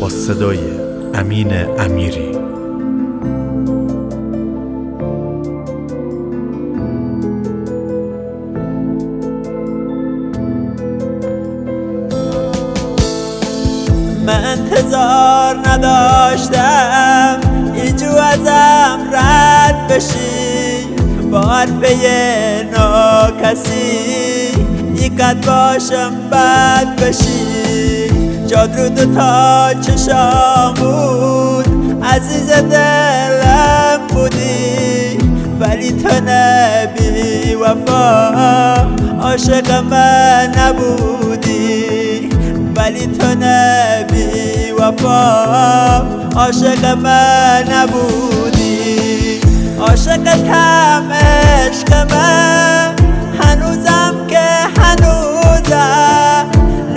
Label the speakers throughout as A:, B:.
A: با صدای امین امیری.
B: من انتظار نداشتم ایجو ازم رد بشی، با حرفه ناکسی ایقد باشم بد بشی. جاد رو دوتا چشام بود، عزیز دلم بودی، ولی تو نبی وفا عاشق من نبودی، ولی تو نبی وفا عاشق من نبودی. عاشقتم عشق من هنوزم که هنوزم،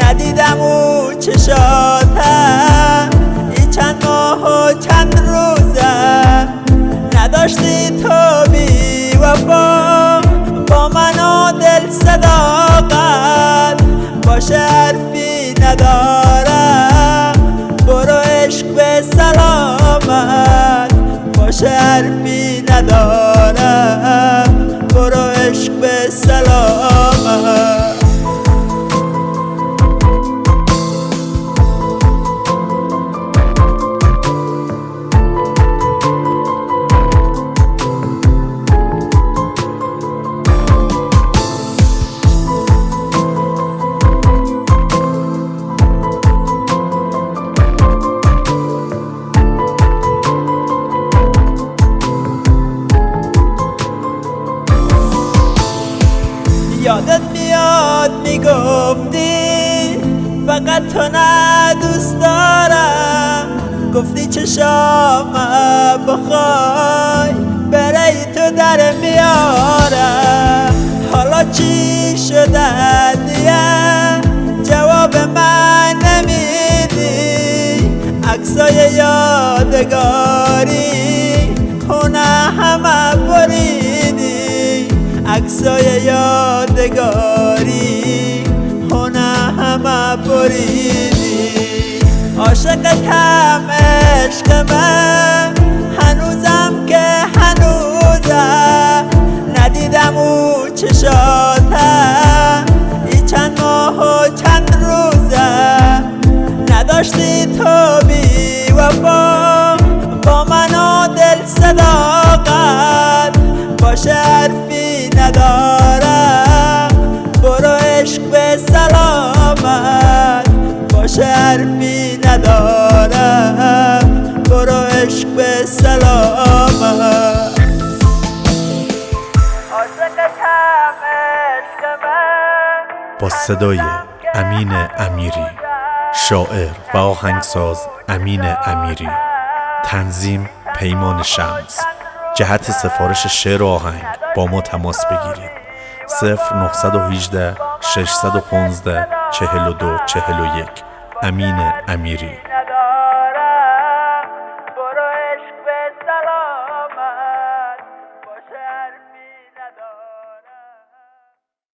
B: ندیدم او چشاتم این چند ماه و چند روزم. نداشتی تو بی وفا با من و دل صداقت، باشه حرفی ندارم برو عشق به سلامت، باشه حرفی ندارم برو عشق به سلامت. یادت میاد میگفتی فقط تو نه دوست دارم، گفتی چشامم بخوای بره تو در میارم. حالا چی شده دیگه جواب من نمیدی، عکسای یادگاری خونه همه بریدی، عکسای یادگاری خونه همه بریدی. عاشقتم عشق من هنوزم که هنوزم، ندیدم او چشاتم این چند ماه و چند روزم. نداشتی تو بی وفا با من و دل صداقت، باشه حرفی ندارم برو عشق به سلامت، باشه حرفی ندارم برو عشق به سلامت. عاشقتم عشق من
A: با صدای امین امیری، شاعر و آهنگساز امین امیری، تنظیم پیمان شمس. جهت سفارش شعر و آهنگ با ما تماس بگیرید 0918 615 4241. امین امیری.